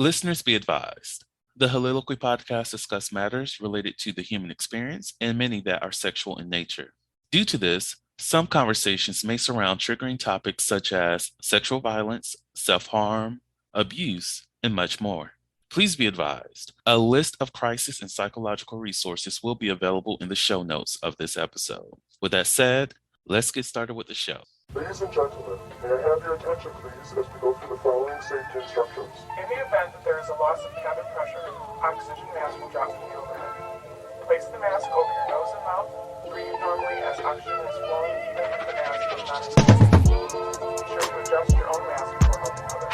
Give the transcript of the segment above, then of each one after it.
Listeners be advised. The Soliloquy podcast discuss matters related to the human experience and many that are sexual in nature. Due to this, some conversations may surround triggering topics such as sexual violence, self-harm, abuse, and much more. Please be advised, a list of crisis and psychological resources will be available in the show notes of this episode. With that said, let's get started with the show. Ladies and gentlemen, may I have your attention please as we go through the following safety instructions. In the event that there is a loss of cabin pressure, oxygen mask will drop from the overhead. Place the mask over your nose and mouth. Breathe normally as oxygen is flowing even if the mask is not inflated. Be sure to adjust your own mask before helping others.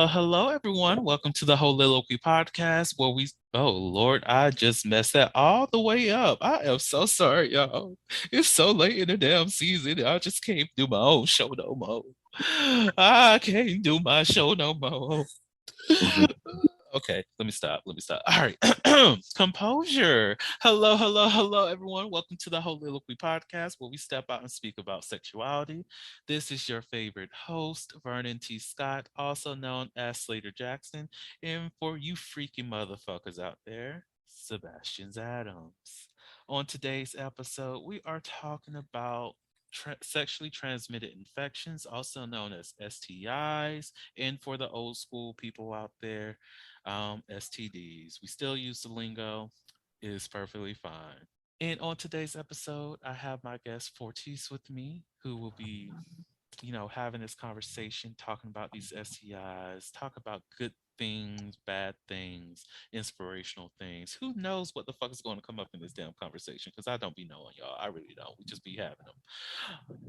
Hello, everyone. Welcome to the Soliloquy podcast where oh Lord, I just messed that all the way up. I am so sorry, y'all. It's so late in the damn season. I just can't do my own show no more. I can't do my show no more. Okay, let me stop. All right. Composure. Hello, everyone. Welcome to the Soliloquy podcast where we step out and speak about sexuality. This is your favorite host, Vernon T. Scott, also known as Slaytor Jackson. And for you freaky motherfuckers out there, Sebastian Adams. On today's episode, we are talking about sexually transmitted infections, also known as STIs, and for the old school people out there, STDs. We still use the lingo. It is perfectly fine. And on today's episode, I have my guest Fortis with me, who will be, having this conversation, talking about these STIs, talk about good things, bad things, inspirational things. Who knows what the fuck is going to come up in this damn conversation? Because I don't be knowing, y'all. I really don't. We just be having them.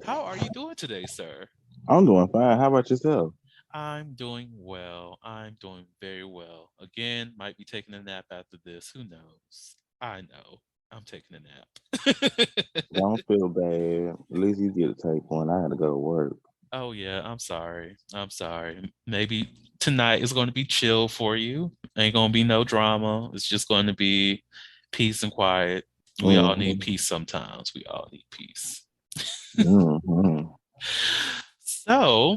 How are you doing today, sir? I'm doing fine. How about yourself? I'm doing well. I'm doing very well. Again, might be taking a nap after this. Who knows? I know. I'm taking a nap. Don't feel bad. At least you get to take one. I had to go to work. Oh yeah, I'm sorry. Maybe tonight is going to be chill for you. Ain't going to be no drama. It's just going to be peace and quiet. We all need peace sometimes. We all need peace. Mm-hmm. So,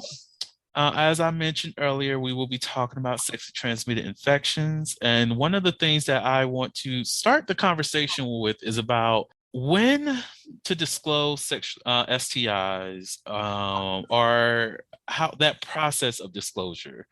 as I mentioned earlier, we will be talking about sexually transmitted infections. And one of the things that I want to start the conversation with is about when to disclose STIs, or how that process of disclosure.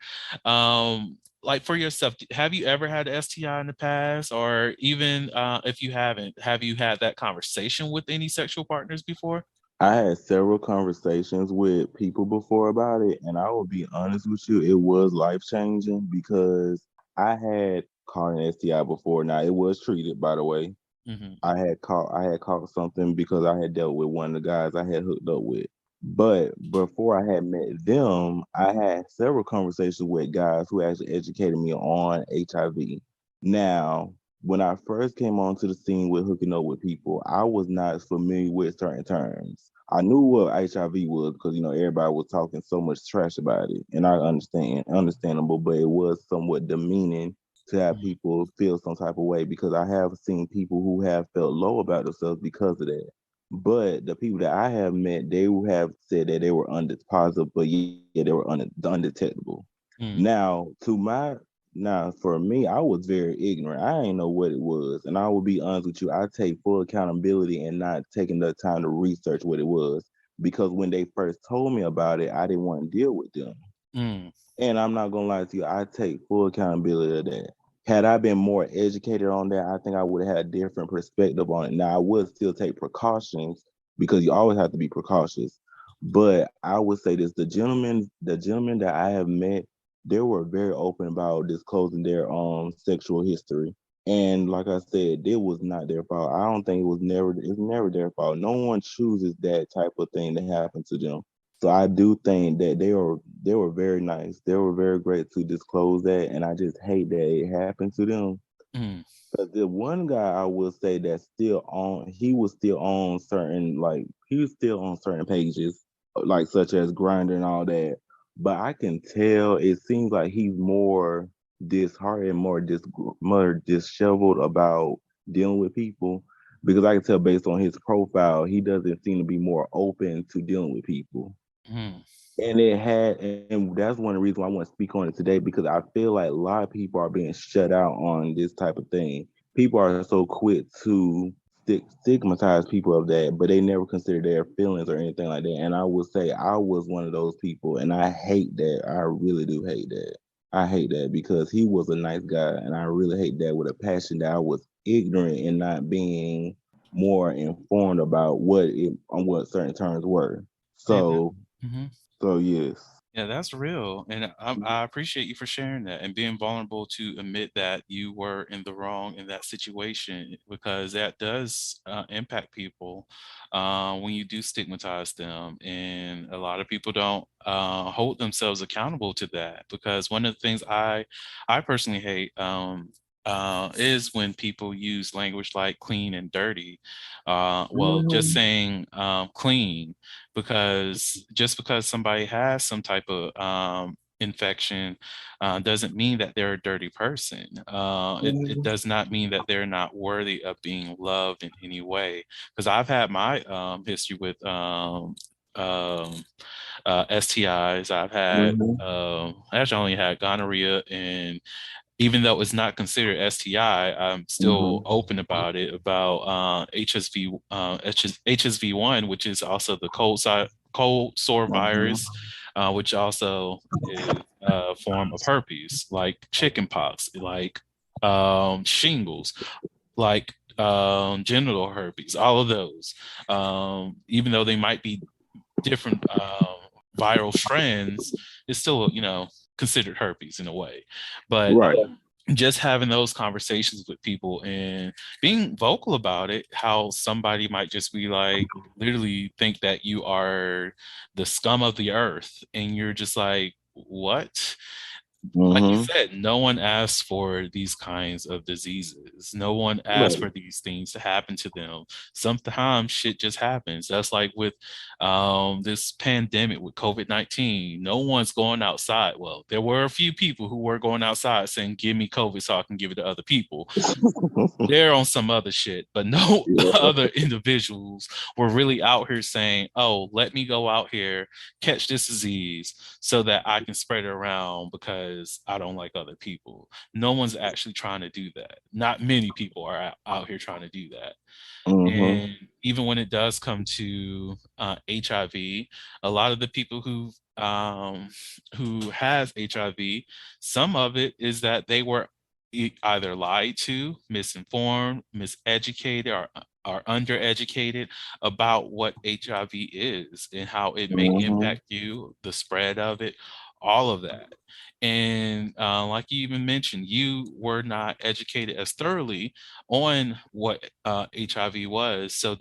Like for yourself, have you ever had an STI in the past? Or even if you haven't, have you had that conversation with any sexual partners before? I had several conversations with people before about it, and I will be honest with you, it was life changing because I had caught an STI before. Now it was treated, by the way. Mm-hmm. I had caught something because I had dealt with one of the guys I had hooked up with. But before I had met them, I had several conversations with guys who actually educated me on HIV. Now, when I first came onto the scene with hooking up with people, I was not familiar with certain terms. I knew what HIV was because everybody was talking so much trash about it, and I understandable, but it was somewhat demeaning to have people feel some type of way because I have seen people who have felt low about themselves because of that. But the people that I have met, they have said that they were positive, but yeah, they were undetectable. Mm. Now, for me, I was very ignorant. I didn't know what it was, and I will be honest with you. I take full accountability and not taking the time to research what it was because when they first told me about it, I didn't want to deal with them. Mm. And I'm not gonna lie to you, I take full accountability of that. Had I been more educated on that, I think I would have had a different perspective on it. Now I would still take precautions because you always have to be precautious. But I would say this: the gentlemen that I have met, they were very open about disclosing their sexual history. And like I said, it was not their fault. I don't think it's never their fault. No one chooses that type of thing to happen to them. So I do think that they were very nice. They were very great to disclose that, and I just hate that it happened to them. Mm. Because the one guy I will say that's still on, he was still on certain, like he was still on certain pages, like such as Grinder and all that. But I can tell it seems like he's more disheartened, more disheveled about dealing with people. Because I can tell based on his profile, he doesn't seem to be more open to dealing with people. Mm, And that's one of the reasons why I want to speak on it today because I feel like a lot of people are being shut out on this type of thing. People are so quick to stigmatize people of that, but they never consider their feelings or anything like that. And I would say I was one of those people, and I hate that. I really do hate that. I hate that because he was a nice guy, and I really hate that with a passion that I was ignorant and not being more informed about on what certain terms were. yeah, that, So mhm. so yes. Yeah, that's real. And I appreciate you for sharing that and being vulnerable to admit that you were in the wrong in that situation because that does impact people when you do stigmatize them. And a lot of people don't hold themselves accountable to that because one of the things I personally hate is when people use language like clean and dirty. Well, just Mhm. saying clean because just because somebody has some type of infection doesn't mean that they're a dirty person. It Mhm. does not mean that they're not worthy of being loved in any way. Because I've had my history with STIs. I've had Mhm. I actually only had gonorrhea and even though it's not considered STI, I'm still Mhm. open about it, about HSV1, which is also the cold sore Mhm. virus, which also is a form of herpes, like chickenpox, like shingles, like genital herpes, all of those. Even though they might be different viral strands, it's still, considered herpes in a way. But Right. just having those conversations with people and being vocal about it, how somebody might just be like, literally think that you are the scum of the earth. And you're just like, what? Like you Mhm. said, no one asked for these kinds of diseases. No one asked Right. for these things to happen to them. Sometimes shit just happens. That's like with this pandemic with COVID-19. No one's going outside. Well, there were a few people who were going outside saying, give me COVID so I can give it to other people. They're on some other shit, but no Yeah. other individuals were really out here saying, oh, let me go out here, catch this disease so that I can spread it around because I don't like other people. No one's actually trying to do that. Not many people are out here trying to do that. Mhm. And even when it does come to HIV, a lot of the people who has HIV, some of it is that they were either lied to, misinformed, miseducated, or undereducated about what HIV is and how it may Mhm. impact you, the spread of it, all of that. And like you even mentioned, you were not educated as thoroughly on what HIV was, so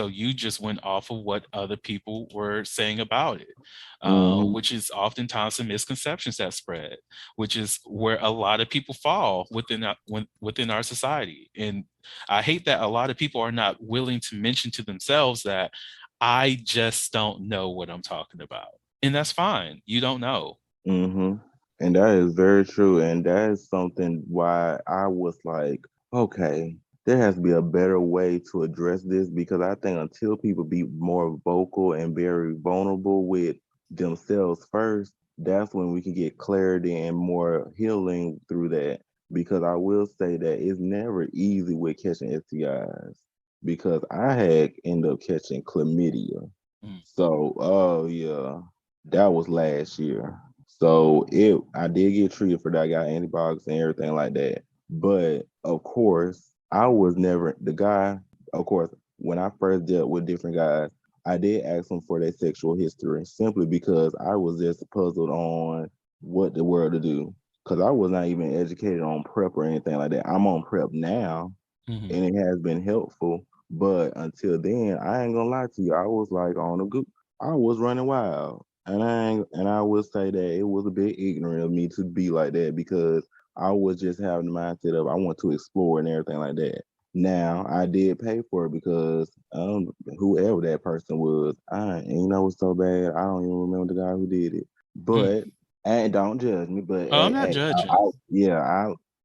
you just went off of what other people were saying about it, Mhm. which is oftentimes the misconceptions that spread, which is where a lot of people fall within our society. And I hate that a lot of people are not willing to mention to themselves that I just don't know what I'm talking about, and that's fine. You don't know. Mhm. And that is very true. And that is something why I was like, okay, there has to be a better way to address this because I think until people be more vocal and very vulnerable with themselves first, that's when we can get clarity and more healing through that. Because I will say that it's never easy with catching STIs because I had ended up catching chlamydia. Mm, So, oh yeah, that was last year. So I did get treated for that. I got antibiotics and everything like that. But of course, I was never the guy. Of course, when I first dealt with different guys, I did ask them for their sexual history simply because I was just puzzled on what the world to do. Because I was not even educated on prep or anything like that. I'm on prep now, mhm. and it has been helpful. But until then, I ain't gonna lie to you. I was like on the go. I was running wild, and I will say that it was a bit ignorant of me to be like that because I was just having the mindset of I want to explore and everything like that. Now I did pay for it because whoever that person was, it's so bad. I don't even remember the guy who did it. Mm. But and don't judge me. But Oh, I'm not judging.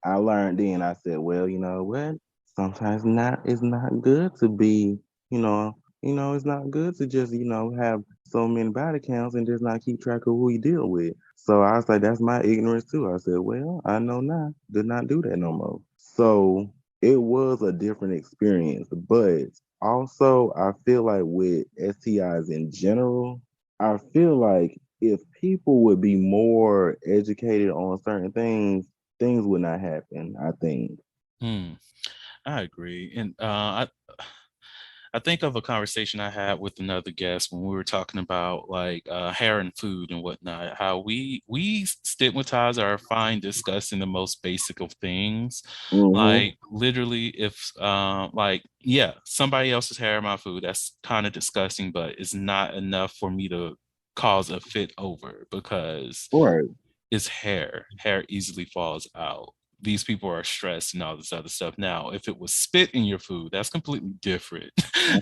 I learned then. I said, well, you know what? Sometimes not. It's not good to be, you know, it's not good to just, have so many body counts and just not keep track of who you deal with. So I was like, that's my ignorance too. I said, well, I know now. Did not do that no more. So it was a different experience. But also, I feel like with STIs in general, I feel like if people would be more educated on certain things would not happen, I think. Hmm. I agree. And I think of a conversation I had with another guest when we were talking about like hair and food and whatnot, how we stigmatize or find disgusting the most basic of things. Mm-hmm. Like literally if like yeah, somebody else's hair in my food, that's kind of disgusting, but it's not enough for me to cause a fit over because Right. is hair. Hair easily falls out. These people are stressed and all this other stuff. Now, if it was spit in your food, that's completely different. Oh,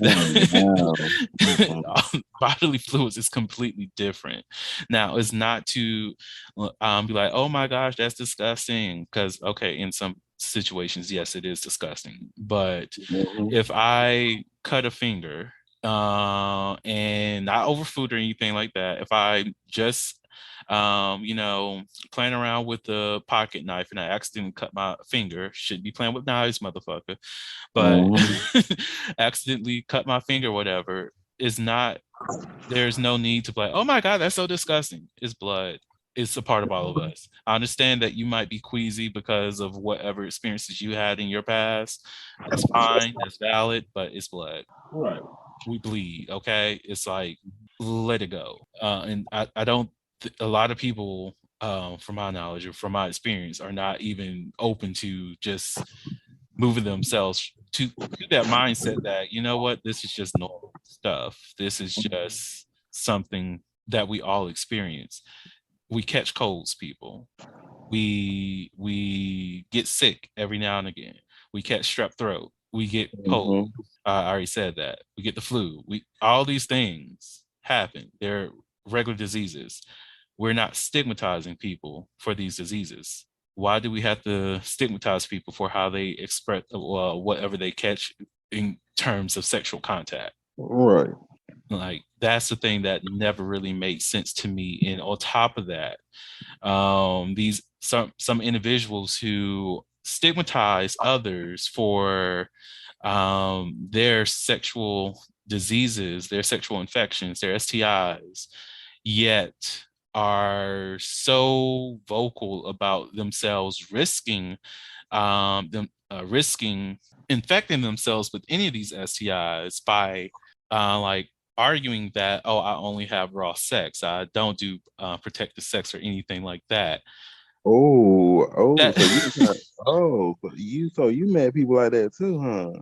wow. Mm-mm. Bodily fluids is completely different. Now, it's not to be like, oh my gosh, that's disgusting. Because, okay, in some situations, yes, it is disgusting. But Mhm. if I cut a finger and not over food or anything like that, if I just playing around with the pocket knife and I accidentally cut my finger. Shouldn't be playing with knives, motherfucker. But Mhm. accidentally cut my finger, whatever, is not, there's no need to be like, oh my God, that's so disgusting. It's blood. It's a part of all of us. I understand that you might be queasy because of whatever experiences you had in your past. That's fine. That's valid, but it's blood. Right. We bleed. Okay. It's like, let it go. And I don't, a lot of people, from my knowledge or from my experience, are not even open to just moving themselves to that mindset that, you know what, this is just normal stuff. This is just something that we all experience. We catch colds, people. We get sick every now and again. We catch strep throat. We get polio. Mhm. I already said that. We get the flu. We all these things happen. They're regular diseases. We're not stigmatizing people for these diseases. Why do we have to stigmatize people for how they express whatever they catch in terms of sexual contact? Right. Like that's the thing that never really made sense to me. And on top of that, these some individuals who stigmatize others for their sexual diseases, their sexual infections, their STIs, yet are so vocal about themselves risking infecting themselves with any of these STIs by like arguing that, oh, I only have raw sex, I don't do protected sex or anything like that. Oh, That so you met people like that too, huh?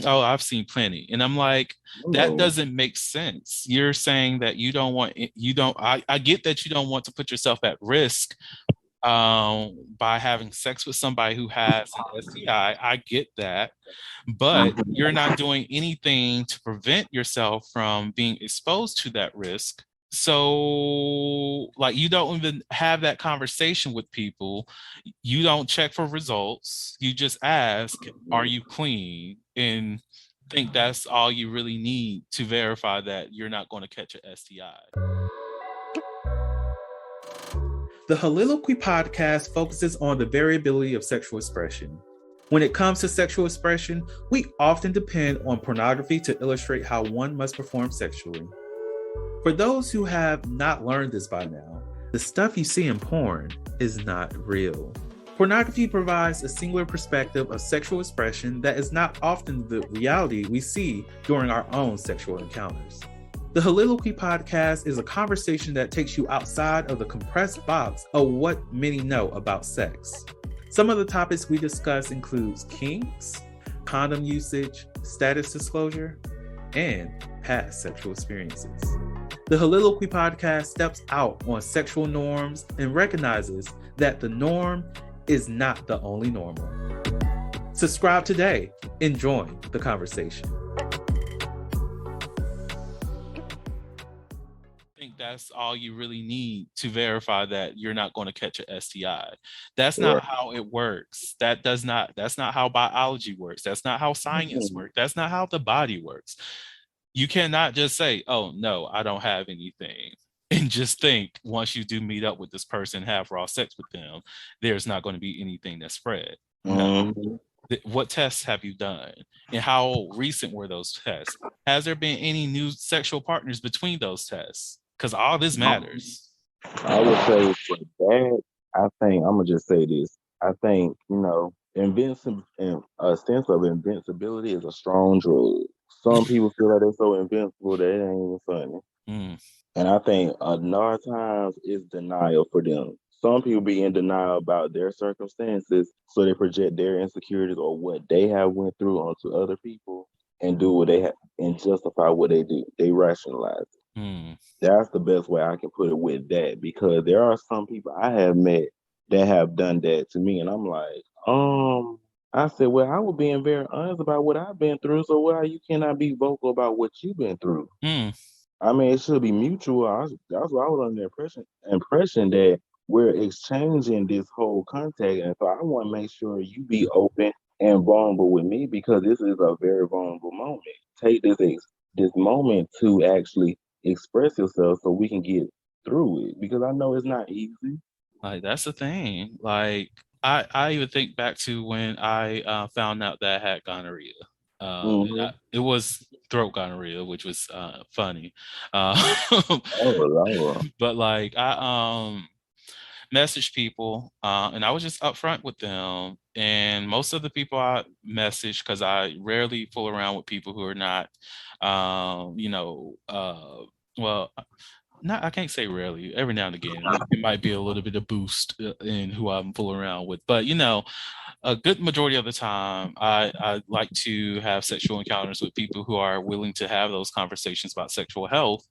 Oh, I've seen plenty. And I'm like, that Oh. doesn't make sense. You're saying that you don't want it, you don't I get that you don't want to put yourself at risk by having sex with somebody who has an STI. I get that. But you're not doing anything to prevent yourself from being exposed to that risk. So, like, you don't even have that conversation with people. You don't check for results. You just ask, are you clean? And think that's all you really need to verify that you're not going to catch an STI. The Holiloquy podcast focuses on the variability of sexual expression. When it comes to sexual expression, we often depend on pornography to illustrate how one must perform sexually. For those who have not learned this by now, the stuff you see in porn is not real. Pornography provides a singular perspective of sexual expression that is not often the reality we see during our own sexual encounters. The Holiloquy podcast is a conversation that takes you outside of the compressed box of what many know about sex. Some of the topics we discuss includes kinks, condom usage, status disclosure, and past sexual experiences. The Holiloquy podcast steps out on sexual norms and recognizes that the norm is not the only normal. Subscribe today and join the conversation. Think that's all you really need to verify that you're not going to catch an STI. That's Right. not how it works. That's not how biology works. That's not how science Mhm. works. That's not how the body works. You cannot just say, "Oh, no, I don't have anything." And just think once you do meet up with this person, have raw sex with them, there's not going to be anything that's spread. No. Mhm. What tests have you done? And how recent were those tests? Has there been any new sexual partners between those tests? Because all this matters. I would say for that, I think I'm gonna just say this. I think a sense of invincibility is a strong drug. Some people feel like they're so invincible that it ain't even funny. Mm, And I think a lot of times it's denial for them. Some people be in denial about their circumstances, so they project their insecurities or what they have went through onto other people and do what they have and justify what they do. They rationalize. mm, That's the best way I can put it with that because there are some people I have met that have done that to me, and I'm like, I said, well, I was being very honest about what I've been through, so why you cannot be vocal about what you've been through? mm. I mean, it should be mutual. That's why I was under the impression that we're exchanging this whole contact, and so I want to make sure you be open and vulnerable with me because this is a very vulnerable moment. Take this moment to actually express yourself so we can get through it because I know it's not easy. Like that's the thing. Like I even think back to when I found out that I had gonorrhea. Mm-hmm. It was throat gonorrhea, which was funny. Oh, Lord. But like I messaged people and I was just upfront with them. And most of the people I messaged, because I rarely fool around with people who are not, you know, well, not I can't say rarely. Every now and again, it might be a little bit of boost in who I'm fooling around with. But you know, a good majority of the time, I like to have sexual encounters with people who are willing to have those conversations about sexual health.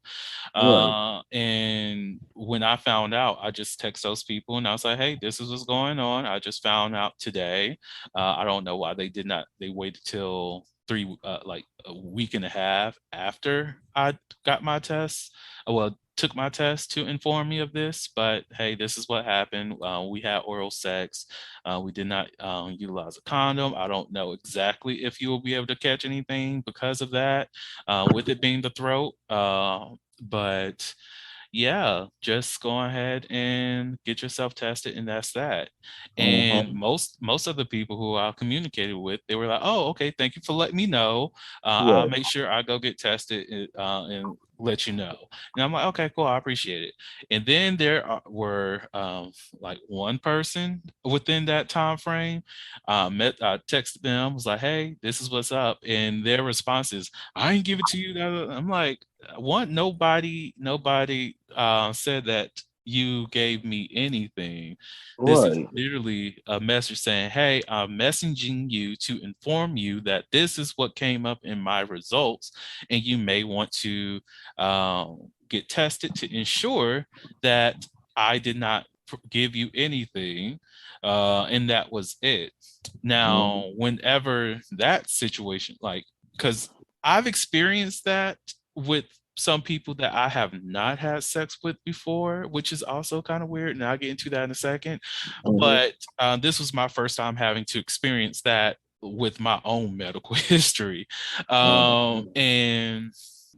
Right. And when I found out, I just text those people and I was like, "Hey, this is what's going on. I just found out today. I don't know why they did not. They waited till like a week and a half after I got my test. Well, took my test to inform me of this, but hey, this is what happened. We had oral sex. We did not utilize a condom. I don't know exactly if you will be able to catch anything because of that, with it being the throat. But yeah, just go ahead and get yourself tested, and that's that. And Mm-hmm. most of the people who I communicated with, they were like, "Oh, okay, thank you for letting me know. I'll Right. make sure I go get tested and let you know." And I'm like, "Okay, cool, I appreciate it." And then were like one person within that time frame. Texted them, was like, "Hey, this is what's up," and their response is, "I didn't give it to you." I'm like, one, nobody said that you gave me anything. This is Right. literally a message saying, "Hey, I'm messaging you to inform you that this is what came up in my results, and you may want to get tested to ensure that I did not give you anything." And that was it. Mm-hmm. Now, whenever that situation, like, because I've experienced that with some people that I have not had sex with before, which is also kind of weird. And I'll get into that in a second. Mm-hmm. But this was my first time having to experience that with my own medical history. Mm-hmm.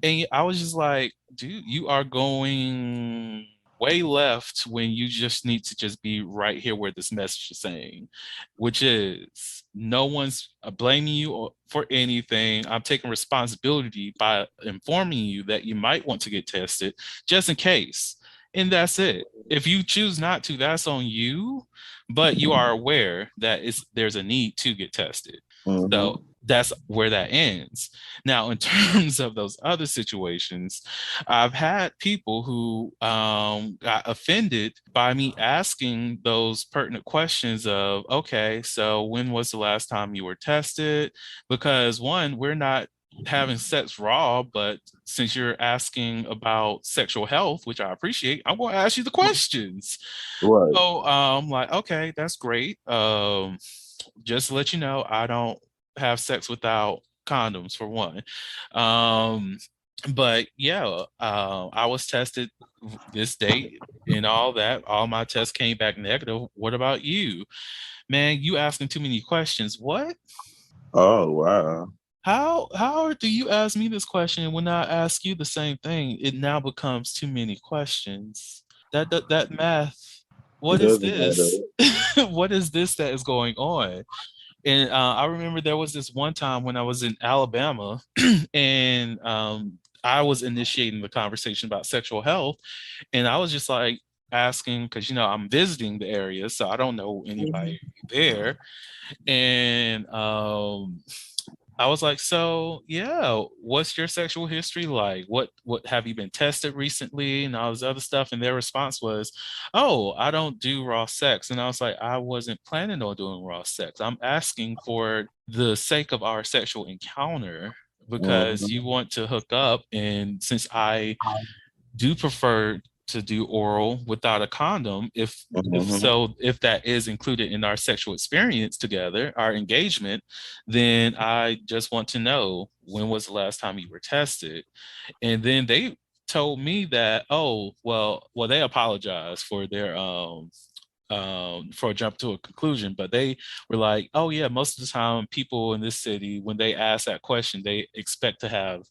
And I was just like, dude, you are going way left when you just need to just be right here where this message is saying, which is no one's blaming you for anything. I'm taking responsibility by informing you that you might want to get tested just in case. And that's it. If you choose not to, that's on you, but you are aware that there's a need to get tested. So Mm-hmm. that's where that ends. Now, in terms of those other situations, I've had people who got offended by me asking those pertinent questions of, okay, so when was the last time you were tested? Because one, we're not having sex raw, but since you're asking about sexual health, which I appreciate, I'm going to ask you the questions. Right. So, like, okay, that's great. Just to let you know, I don't have sex without condoms for one. Um, but yeah, I was tested this date and all that. All my tests came back negative. What about you? Man, you asking too many questions. What? Oh wow. How do you ask me this question when I ask you the same thing? It now becomes too many questions. That math. It What is doesn't add this? up. What is this that is going on? And I remember there was this one time when I was in Alabama, and I was initiating the conversation about sexual health, and I was just like asking because I'm visiting the area, so I don't know anybody there, and I was like, so yeah, what's your sexual history like? What have you been tested recently and all this other stuff? And their response was, oh, I don't do raw sex. And I was like, I wasn't planning on doing raw sex. I'm asking for the sake of our sexual encounter because Mhm. you want to hook up. And since I do prefer to do oral without a condom Mhm. if that is included in our sexual experience together, our engagement, then I just want to know when was the last time you were tested. And then they told me that, oh, well, they apologized for their for a jump to a conclusion, but they were like, oh yeah, most of the time people in this city, when they ask that question, they expect to have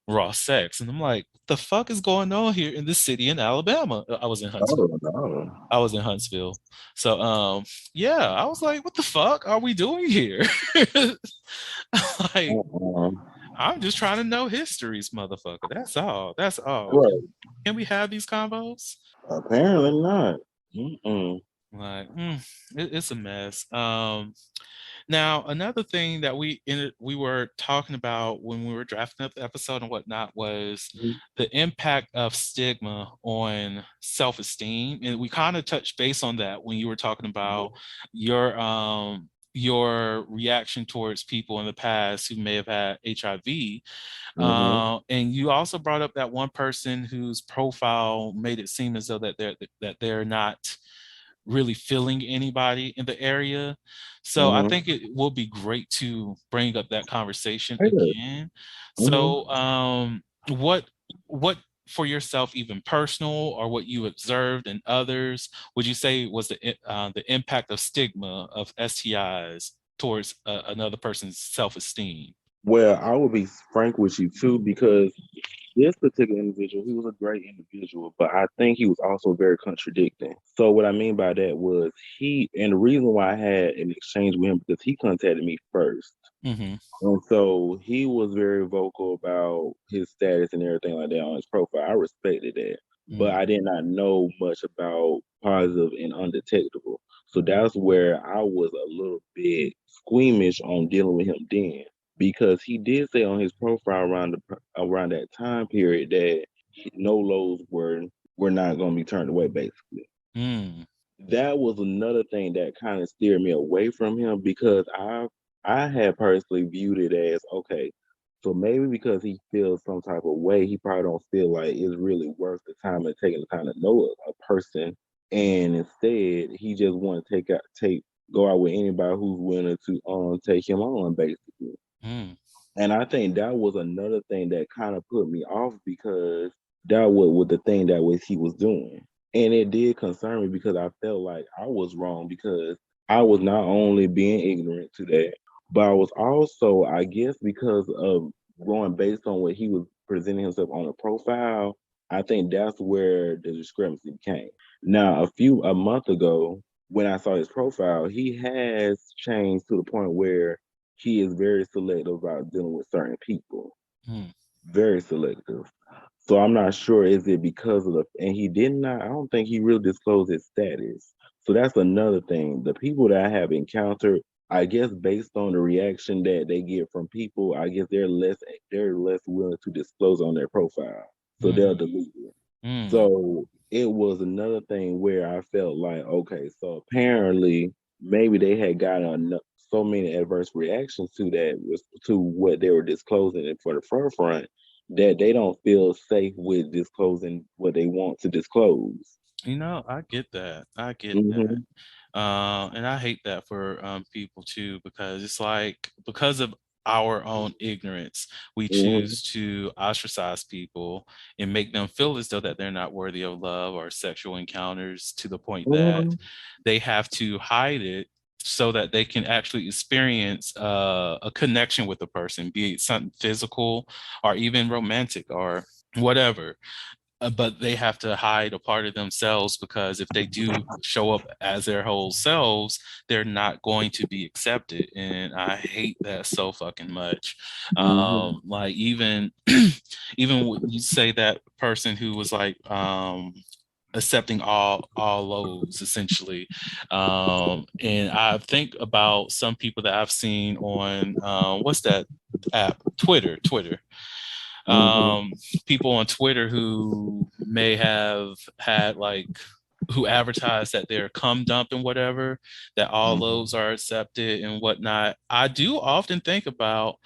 raw sex. And I'm like, what the fuck is going on here in this city in Alabama? I was in Huntsville. Oh no. I was in Huntsville. So yeah, I was like, what the fuck are we doing here? Like, Uh-uh. I'm just trying to know histories, motherfucker. That's all. That's all. Right. Can we have these combos? Apparently not. Mm-mm. Like, it's a mess. Now, another thing that we were talking about when we were drafting up the episode and whatnot was the impact of stigma on self-esteem, and we kind of touched base on that when you were talking about your reaction towards people in the past who may have had HIV. Mm-hmm. And you also brought up that one person whose profile made it seem as though that they're not really feeling anybody in the area. So I Mm-hmm. think it will be great to bring up that conversation Yeah. again. Mm-hmm. So what for yourself, even personal or what you observed in others, would you say was the impact of stigma of STIs towards another person's self-esteem? Well, I will be frank with you too, because this particular individual, he was a great individual, but I think he was also very contradicting. So what I mean by that was and the reason why I had an exchange with him because he contacted me first. Mm-hmm. And so he was very vocal about his status and everything like that on his profile. I respected that. But Mm, I did not know much about positive and undetectable. So that's where I was a little bit squeamish on dealing with him then. Because he did say on his profile around that time period that no lows were not going to be turned away, basically. mm, That was another thing that kind of steered me away from him because I had personally viewed it as okay, so maybe because he feels some type of way, he probably don't feel like it's really worth the time and taking the time to know a person, and instead he just want to take go out with anybody who's willing to take him on basically. mm, And I think that was another thing that kind of put me off because that was the thing that was he was doing. And it did concern me because I felt like I was wrong because I was not only being ignorant to that, but I was also, I guess, because of going based on what he was presenting himself on a profile, I think that's where the discrepancy came. Now, a month ago, when I saw his profile, he has changed to the point where he is very selective about dealing with certain people. mm, Very selective. So I'm not sure is it because of and he did not, I don't think he really disclosed his status. So that's another thing. The people that I have encountered, I guess based on the reaction that they get from people, I guess they're less willing to disclose on their profile. So they'll mm, delete it. mm, So it was another thing where I felt like, okay, so apparently maybe they had gotten enough. so many adverse reactions to that, to what they were disclosing for the front, that they don't feel safe with disclosing what they want to disclose. I get that. I get that. Hmm. And I hate that for people too, because it's like because of our own ignorance, we Hmm. choose to ostracize people and make them feel as though that they're not worthy of love or sexual encounters to the point that Hmm. they have to hide it so that they can actually experience a connection with a person, be it something physical or even romantic or whatever, but they have to hide a part of themselves because if they do show up as their whole selves, they're not going to be accepted. And I hate that so fucking much. Hmm. Like even even when you say that person who was like accepting all loads essentially, and I think about some people that I've seen on what's that app, Twitter, Hmm. um, people on Twitter who may have had like who advertise that they're cum dump and whatever, that all Hmm. loads are accepted and whatnot. I do often think about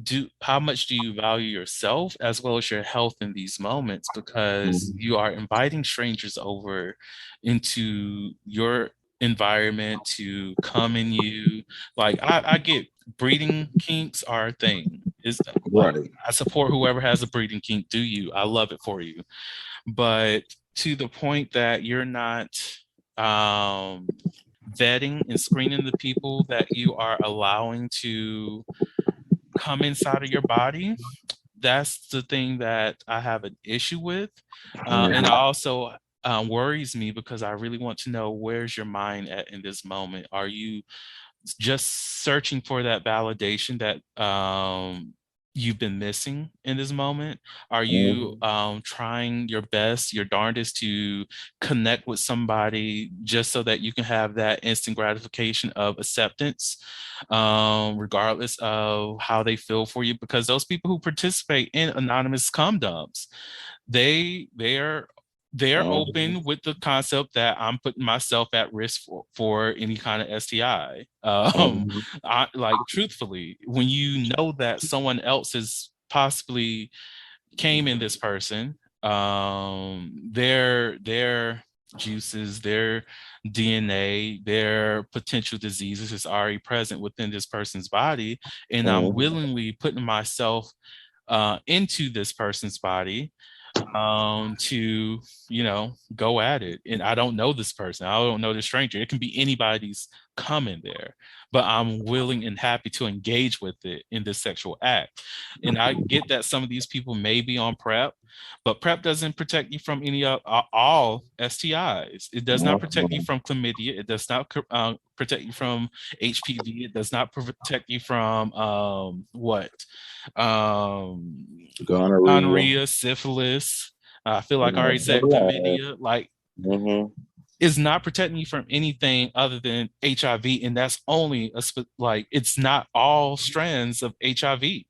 do how much do you value yourself as well as your health in these moments, because Hmm. you are inviting strangers over into your environment to come in you. Like I get breeding kinks are a thing. Is like Right. I support whoever has a breeding kink, do you, I love it for you, but to the point that you're not um vetting and screening the people that you are allowing to come inside of your body, that's the thing that I have an issue with. And I Hmm. also worries me because I really want to know, where's your mind at in this moment? Are you just searching for that validation that you've been missing in this moment? Are you Hmm. trying your best, your darndest to connect with somebody just so that you can have that instant gratification of acceptance, regardless of how they feel for you? Because those people who participate in anonymous cum dumps, they're they're Hmm. open with the concept that I'm putting myself at risk for any kind of STI. Hmm. I, like truthfully, when you know that someone else has possibly came in this person, their juices, their DNA, their potential diseases is already present within this person's body, and I'm Hmm. willingly putting myself into this person's body to go at it. And I don't know this person, I don't know the stranger, it can be anybody's coming there, but I'm willing and happy to engage with it in this sexual act. And I get that some of these people may be on PrEP, but PrEP doesn't protect you from any of all STIs. It does not protect you from chlamydia, it does not protect you from HPV, it does not protect you from what um Gonorrhea. gonorrhea, syphilis. I feel like I already said Hmm. chlamydia. Like, is not protecting you from anything other than HIV, and that's only like it's not all strands of HIV.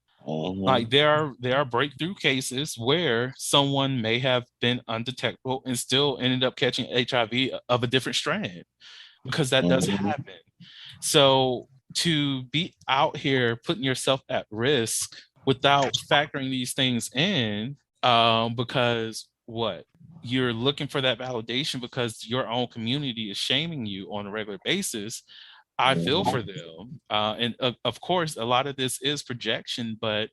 Like Hmm. there are breakthrough cases where someone may have been undetectable and still ended up catching HIV of a different strand, because that does Hmm. happen. So to be out here putting yourself at risk without factoring these things in, because what you're looking for that validation because your own community is shaming you on a regular basis. I feel for them, and of course, a lot of this is projection. But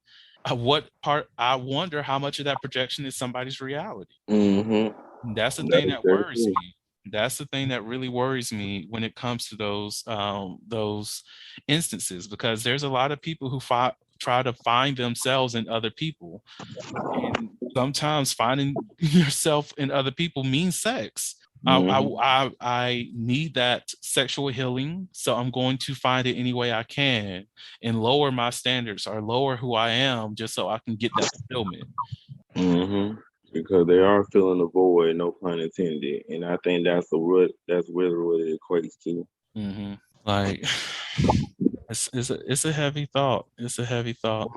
what part? I wonder how much of that projection is somebody's reality. Hmm. That's the That thing is that very worries true. me. That's the thing that really worries me when it comes to those instances, because there's a lot of people who try to find themselves in other people, and sometimes finding yourself in other people means sex. Hmm. I need that sexual healing, so I'm going to find it any way I can and lower my standards or lower who I am just so I can get that fulfillment. Hmm. Because they are filling the void, no pun intended, and I think that's really what it equates to. Hmm. Like it's a heavy thought. It's a heavy thought.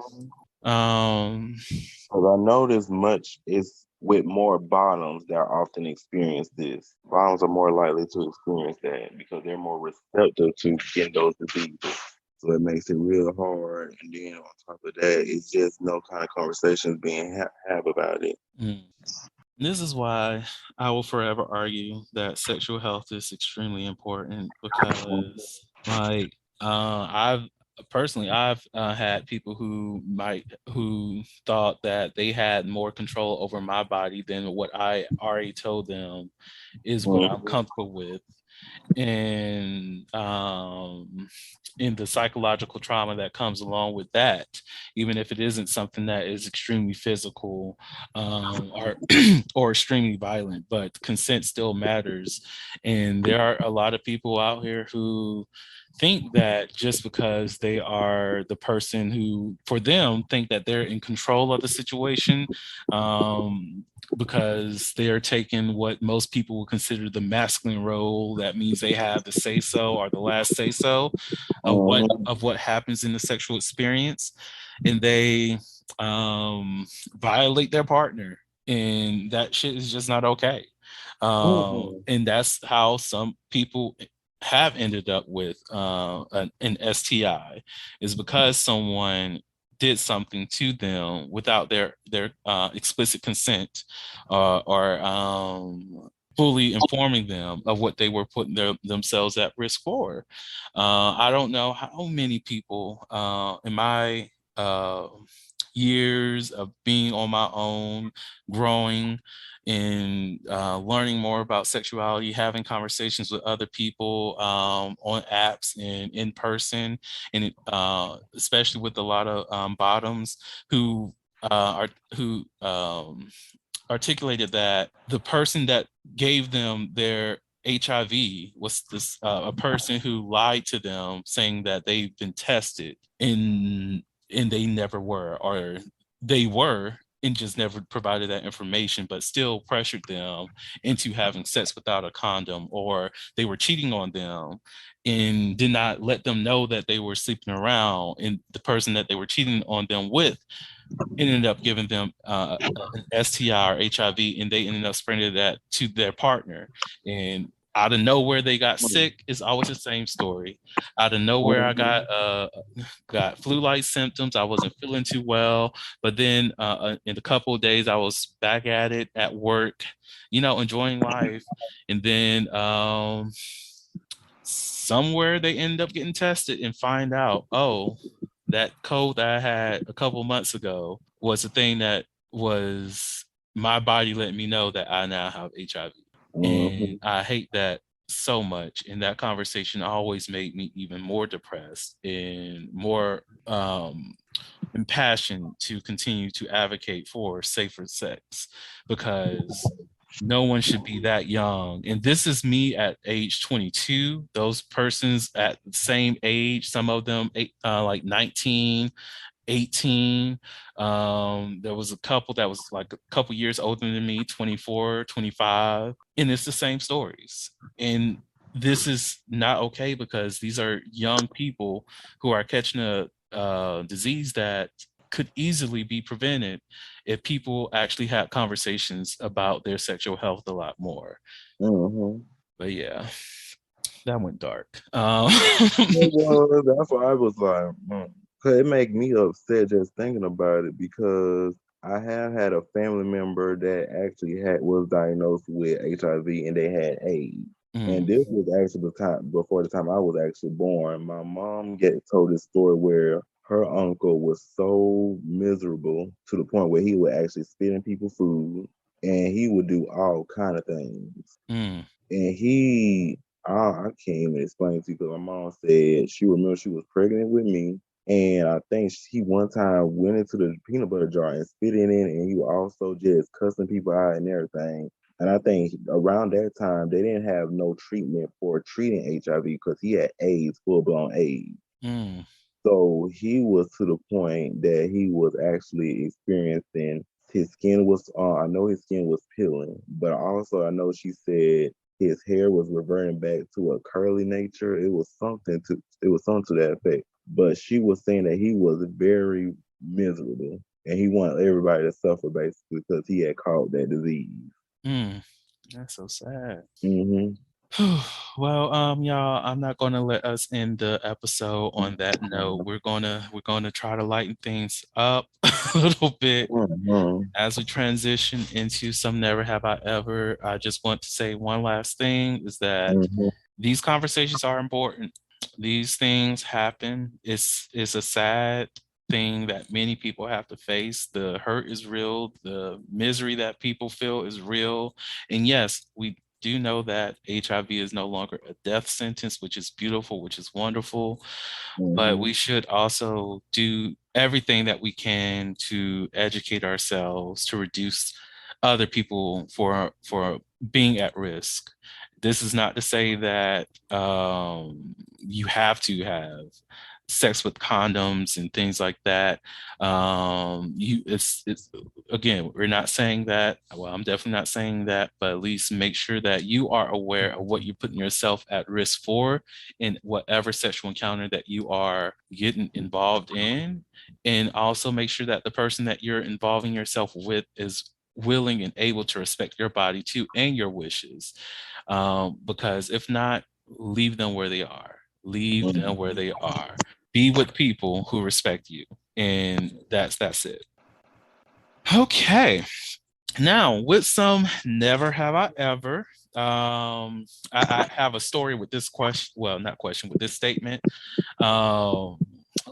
Um, Because I notice much is with more bottoms that often experience this. Bottoms are more likely to experience that because they're more receptive to getting those diseases. So it makes it real hard. And then on top of that, it's just no kind of conversations being have about it. Mm. This is why I will forever argue that sexual health is extremely important because, like, I've had people who thought that they had more control over my body than what I already told them is what I'm Mhm. comfortable with, and in the psychological trauma that comes along with that, even if it isn't something that is extremely physical, or or extremely violent, but consent still matters. And there are a lot of people out here who think that just because they are the person who, for them, think that they're in control of the situation, um, because they're taking what most people would consider the masculine role. That means they have the say so or the last say so Mhm. of what happens in the sexual experience, and they violate their partner, and that shit is just not okay. Mhm. And that's how some people have ended up with an STI, is because someone did something to them without their explicit consent, or fully informing them of what they were putting themselves at risk for. I don't know how many people in my uh, years of being on my own, growing and learning more about sexuality, having conversations with other people on apps and in person, and especially with a lot of bottoms who are who articulated that the person that gave them their HIV was this a person who lied to them, saying that they've been tested, and they never were, or they were and just never provided that information, but still pressured them into having sex without a condom, or they were cheating on them and did not let them know that they were sleeping around, and the person that they were cheating on them with ended up giving them an STI or HIV, and they ended up spreading that to their partner. And out of nowhere, they got sick. It's always the same story. Out of nowhere, I Mhm. got flu-like symptoms. I wasn't feeling too well, but then in a couple of days, I was back at it at work, enjoying life, and then somewhere they end up getting tested and find out, oh, that cold that I had a couple months ago was a thing that was my body letting me know that I now have HIV. And Mhm. I hate that so much. And that conversation always made me even more depressed and more impassioned to continue to advocate for safer sex, because no one should be that young. And this is me at age 22. Those persons at the same age, some of them like 19, 18. There was a couple that was like a couple years older than me, 24, 25. And it's the same stories. And this is not okay, because these are young people who are catching a disease that could easily be prevented if people actually had conversations about their sexual health a lot more. Mhm. But yeah, that went dark. Well, that's why I was like, 'cause it make me upset just thinking about it because I have had a family member that actually was diagnosed with HIV and they had AIDS. And Mm, this was actually the time before the time I was actually born. My mom get told this story where her uncle was so miserable to the point where he would actually spit in people's food and he would do all kind of things. mm, And I can't even explain to you because my mom said she remember she was pregnant with me. And I think he one time went into the peanut butter jar and spit in it. And he was also just cussing people out and everything. And I think around that time, they didn't have no treatment for treating HIV because he had AIDS, full blown AIDS. mm, So he was to the point that he was actually experiencing his skin was I know his skin was peeling, but also I know she said his hair was reverting back to a curly nature. It was something to that effect. But she was saying that he was very miserable and he wanted everybody to suffer basically because he had caught that disease. mm. That's so sad. Hmm Well, y'all, I'm not gonna let us end the episode on that note. We're gonna try to lighten things up a little bit Mhm. as we transition into some never have I ever. I just want to say one last thing is that Mhm. these conversations are important. These things happen. It's a sad thing that many people have to face. The hurt is real. The misery that people feel is real. And yes, we do know that HIV is no longer a death sentence, which is beautiful, which is wonderful. But we Mhm. should also do everything that we can to educate ourselves to reduce other people for being at risk. This is not to say that you have to have sex with condoms and things like that. It's again, we're not saying that. Well, I'm definitely not saying that, but at least make sure that you are aware of what you're putting yourself at risk for in whatever sexual encounter that you are getting involved in, and also make sure that the person that you're involving yourself with is willing and able to respect your body too and your wishes. Because if not, leave them where they are. Leave them where Mhm. they are. Be with people who respect you, and that's it. Okay, now with some never have I ever. I have a story with this question. Well, not question with this statement. Um,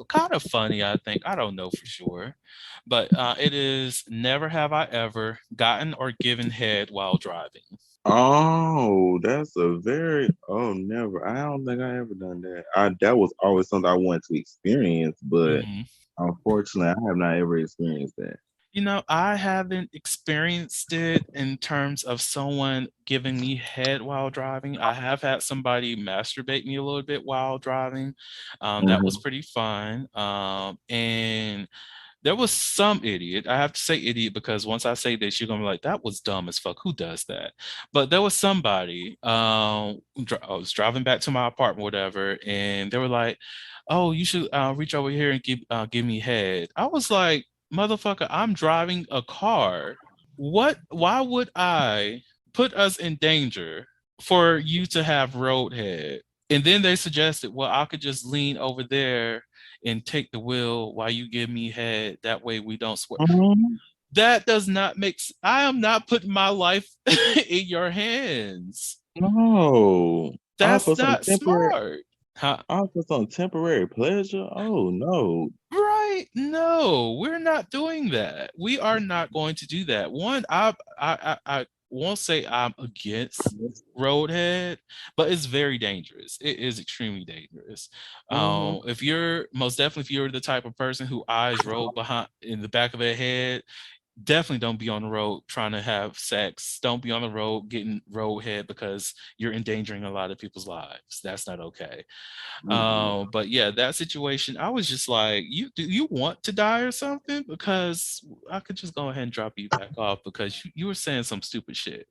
Kind of funny, I think. I don't know for sure, but it is never have I ever gotten or given head while driving. Oh, that's a very never. I don't think I ever done that. That was always something I wanted to experience, but Mhm. unfortunately I have not ever experienced that. I haven't experienced it in terms of someone giving me head while driving. I have had somebody masturbate me a little bit while driving. That was Hmm. pretty fun. And there was some idiot. I have to say idiot because once I say this, you're gonna be like, "That was dumb as fuck. Who does that?" But there was somebody. I was driving back to my apartment, whatever, and they were like, "Oh, you should reach over here and give me head." I was like, "Motherfucker, I'm driving a car. What? Why would I put us in danger for you to have road head?" And then they suggested, "Well, I could just lean over there and take the wheel while you give me head. That way we don't swear." Hmm. That does not make I am not putting my life in your hands. No, all That's for some not temporary, smart. Huh? all for some temporary pleasure. Oh no. Right? No, we're not doing that. We are not going to do that. One, I won't say I'm against roadhead, but it's very dangerous. It is extremely dangerous. Hmm. If you're most definitely if you're the type of person who eyes roll behind in the back of their head, definitely don't be on the road trying to have sex. Don't be on the road getting roadhead because you're endangering a lot of people's lives. That's not okay. Hmm. But yeah, that situation, I was just like, do you want to die or something? Because I could just go ahead and drop you back off because you were saying some stupid shit.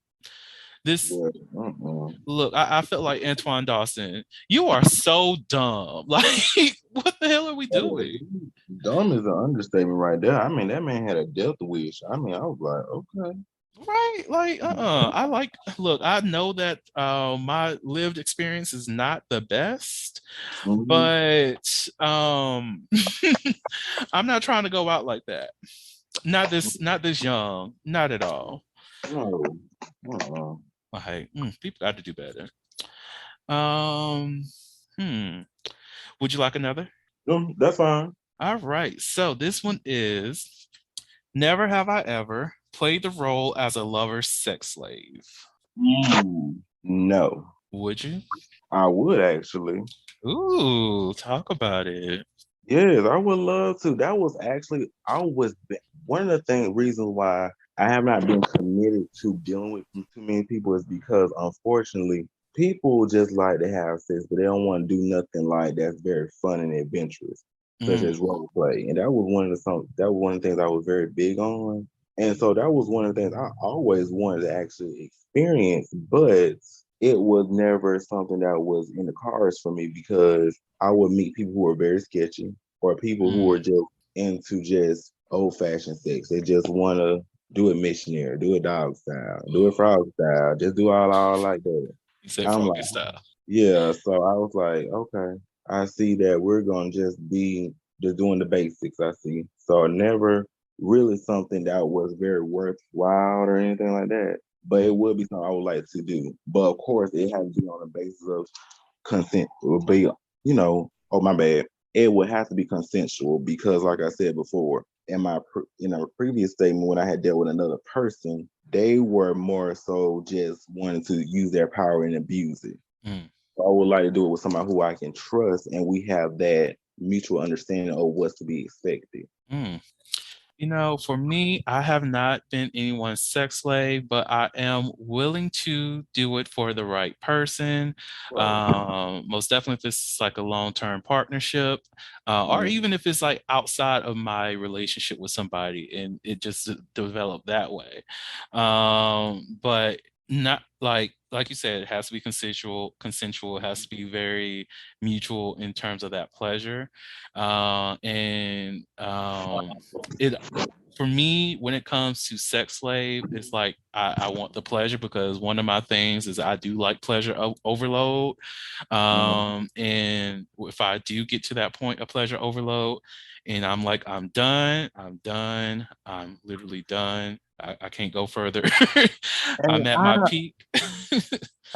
This Yeah. Mm-mm. Look, I felt like Antoine Dawson. You are so dumb. Like, what the hell are we Oh, doing? dumb is an understatement right there. I mean, that man had a death wish. I mean, I was like, okay. Right? Like, I like, look, I know that my lived experience is not the best, Mhm. but I'm not trying to go out like that. Not this young. Not at all. No. Uh-uh. Like, people got to do better. Um, hmm. Would you like another? No, that's fine. All right. So this one is never have I ever played the role as a lover's sex slave. No. Would you? I would actually. Ooh, talk about it. Yes, I would love to. That was actually one of the reasons why I have not been committed to dealing with too many people is because unfortunately people just like to have sex, but they don't want to do nothing like that's very fun and adventurous, such Mm, as role play. And that was that was one of the things I was very big on. And so that was one of the things I always wanted to actually experience, but it was never something that was in the cards for me because I would meet people who were very sketchy or people who are mm. just into just old fashioned sex. They just want to do it missionary, do it dog style, do it frog style, just do all like that. You said I'm froggy like, style. yeah. So I was like, okay, I see that we're gonna just be just doing the basics. I see. So never really something that was very worthwhile or anything like that. But it would be something I would like to do. But of course, it has to be on the basis of consent. It would be, oh my bad. It would have to be consensual because, like I said before, in a previous statement when I had dealt with another person, they were more so just wanting to use their power and abuse it. Mm. So I would like to do it with somebody who I can trust, and we have that mutual understanding of what's to be expected. Mm. For me, I have not been anyone's sex slave, but I am willing to do it for the right person. Right. Most definitely if it's like a long-term partnership, or Mm. even if it's like outside of my relationship with somebody and it just developed that way. But not like you said, it has to be consensual, it has to be very mutual in terms of that pleasure. And it for me, when it comes to sex slave, it's like I want the pleasure because one of my things is I do like pleasure overload. Mm. And if I do get to that point of pleasure overload and I'm like, I'm done, I'm literally done. I can't go further. And I'm at my I peak.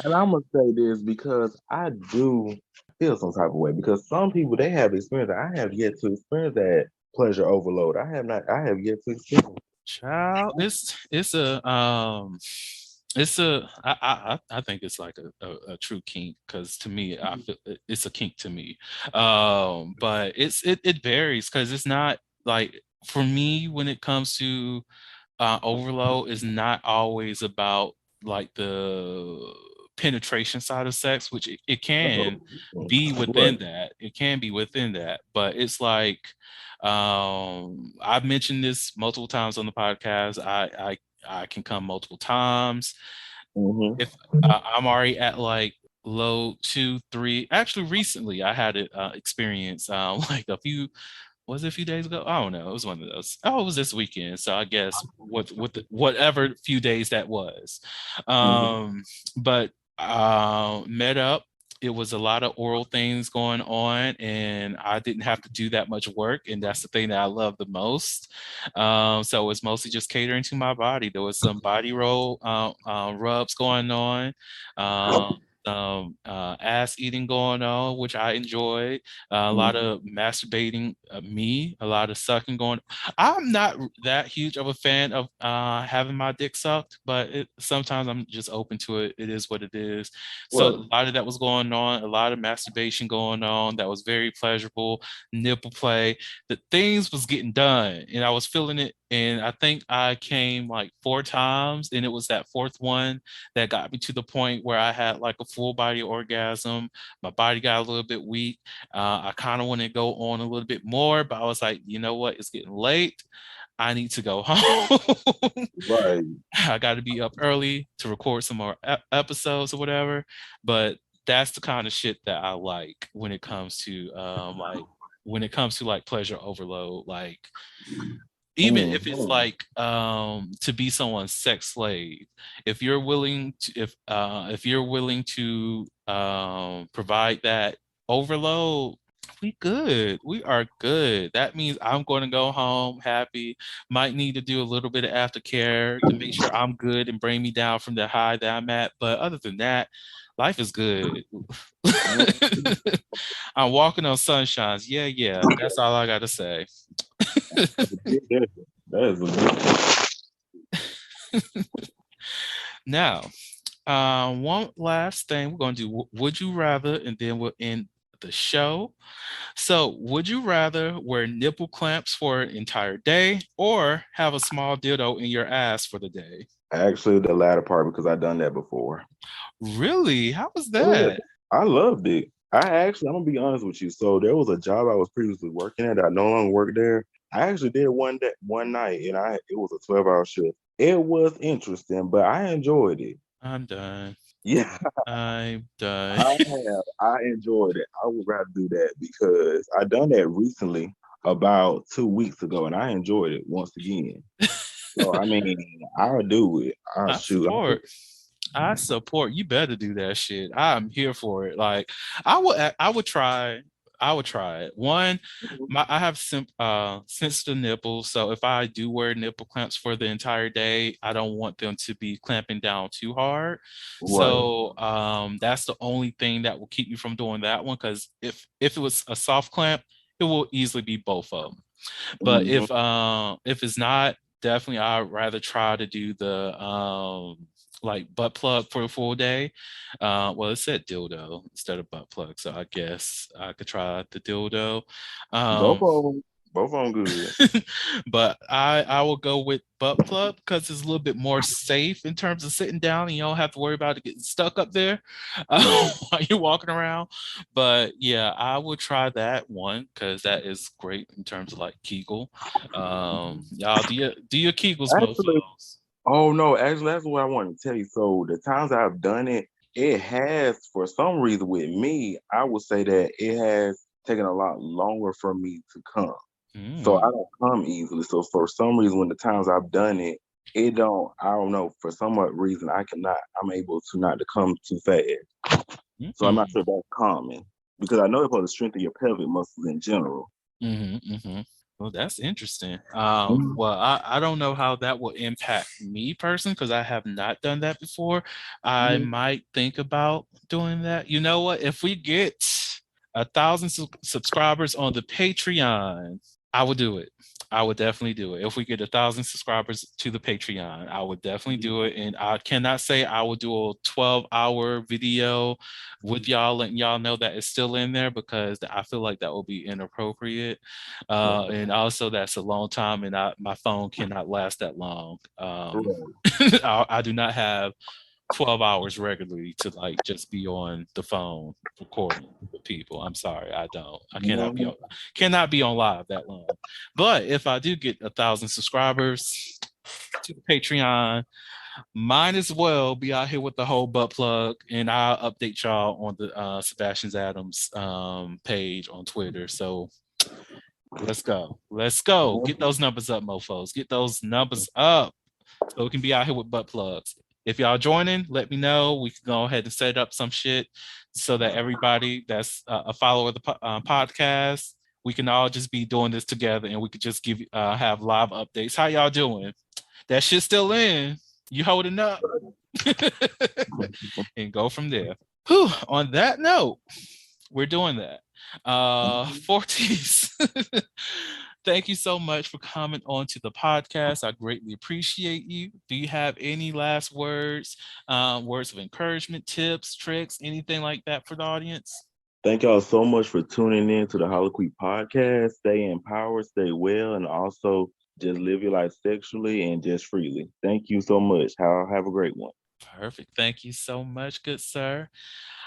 and I'm gonna say this because I do feel some type of way because some people they have experience. I have yet to experience that pleasure overload. I have not. I have yet to experience. Child, I think it's like a true kink because to me I feel it's a kink to me, but it varies because it's not like for me when it comes to overload is not always about like the penetration side of sex, which it can be Right. within that. It can be within that, but it's like I've mentioned this multiple times on the podcast. I can come multiple times. Mm-hmm. If I'm already at like low two, three, actually recently I had it experience like was it a few days ago? I don't know. It was one of those. Oh, it was this weekend. So I guess whatever few days that was. Mm-hmm. But met up. It was a lot of oral things going on, and I didn't have to do that much work, and that's the thing that I love the most. So it was mostly just catering to my body. There was some body roll rubs going on, some ass eating going on, which I enjoyed, a lot of masturbating me, a lot of sucking going. I'm not that huge of a fan of having my dick sucked, but sometimes I'm just open to it. It is what it is. So Right. a lot of that was going on, a lot of masturbation going on that was very pleasurable, nipple play. The things was getting done and I was feeling it. And I think I came like four times, and it was that fourth one that got me to the point where I had like a full body orgasm. My body got a little bit weak. I kind of want to go on a little bit more, but I was like, you know what? It's getting late. I need to go home. Right. I got to be up early to record some more episodes or whatever. But that's the kind of shit that I like when it comes to like pleasure overload. Like even if it's Mm-hmm. like to be someone's sex slave, if you're willing to provide that overload, we are good. That means I'm going to go home happy. Might need to do a little bit of aftercare to make sure I'm good and bring me down from the high that I'm at, but other than that, life is good. I'm walking on sunshines. Yeah, yeah, that's all I got to say. That is a good. Now, one last thing we're going to do. Would you rather, and then we'll end the show. So, would you rather wear nipple clamps for an entire day or have a small dildo in your ass for the day? Actually, the latter part because I've done that before. Really? How was Oh yeah, that? I loved it. I'm gonna be honest with you. So there was a job I was previously working at. I no longer work there. I actually did one day, one night, and it was a 12-hour shift. It was interesting, but I enjoyed it. I'm done. Yeah, I'm done. I enjoyed it. I would rather do that because I done that recently about 2 weeks ago, and I enjoyed it once again. So I mean, I'll do it. I'll I shoot. support. I support you. Better do that shit. I'm here for it. Like I would try. I would try it. One, I have sensitive nipples, so if I do wear nipple clamps for the entire day, I don't want them to be clamping down too hard. Right. So that's the only thing that will keep me from doing that one. Because if it was a soft clamp, it will easily be both of them. But Hmm. if it's not, definitely I'd rather try to do the like butt plug for a full day. Well, it said dildo instead of butt plug, so I guess I could try the dildo. Both Um, of them. Both of them good. but I will go with butt plug because it's a little bit more safe in terms of sitting down and you don't have to worry about it getting stuck up there Right. while you're walking around. But yeah, I will try that one because that is great in terms of like Kegel. Y'all do your Kegels, Actually, mofos. oh no, actually that's what I wanted to tell you. So the times I've done it, it has for some reason with me, I would say that it has taken a lot longer for me to come. So I Mm, don't come easily. So for some reason, when the times I've done it, I don't know, for some odd reason, I'm able to not to come too fast. So I'm not mm-mm. sure if that's common because I know it's supposed to strengthen your pelvic muscles in general. Mm-hmm. Well, that's interesting. Mhm. Well, I don't know how that will impact me personally because I have not done that before. I Mhm. might think about doing that. You know what? If we get 1,000 subscribers on the Patreon, I would do it. I would definitely do it. If we get 1,000 subscribers to the Patreon, I would definitely do it. And I cannot say I will do a 12-hour video with y'all, letting y'all know that it's still in there because I feel like that will be inappropriate. And also, that's a long time, and my phone cannot last that long. Right. I do not have 12 hours regularly to like just be on the phone recording with people. I'm sorry, I don't. I Mhm. cannot be on live that long. But if I do get 1,000 subscribers to the Patreon, might as well be out here with the whole butt plug, and I'll update y'all on the Sebastian's Adams page on Twitter. So let's go. Let's go. Get those numbers up, mofos. Get those numbers up so we can be out here with butt plugs. If y'all joining, let me know. We can go ahead and set up some shit so that everybody that's a follower of the podcast, we can all just be doing this together and we could just have live updates. How y'all doing? That shit's still in. You holding up? And go from there. Whew, on that note, we're doing that. Forties. Thank you so much for coming on to the podcast. I greatly appreciate you. Do you have any last words, words of encouragement, tips, tricks, anything like that for the audience? Thank y'all so much for tuning in to the Holoquy podcast. Stay empowered, stay well, and also just live your life sexually and just freely. Thank you so much. Have a great one. Perfect. Thank you so much, good sir.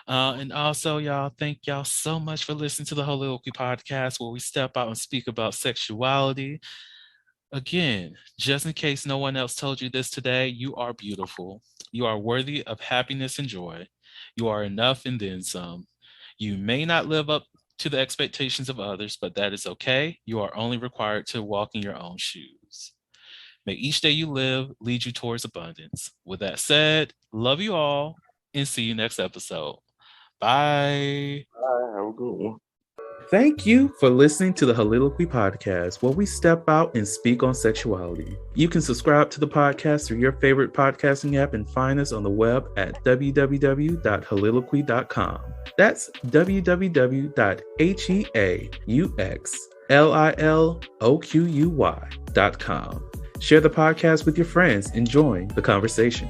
And also, y'all, thank y'all so much for listening to the Hollywood podcast, where we step out and speak about sexuality. Again, just in case no one else told you this today, you are beautiful. You are worthy of happiness and joy. You are enough and then some. You may not live up to the expectations of others, but that is okay. You are only required to walk in your own shoes. May each day you live lead you towards abundance. With that said, love you all and see you next episode. Bye. All right, have a good one. Thank you for listening to the Holiloquy podcast, where we step out and speak on sexuality. You can subscribe to the podcast through your favorite podcasting app and find us on the web at www.holiloquy.com. That's www.heauxliloquy.com. Share the podcast with your friends and join the conversation.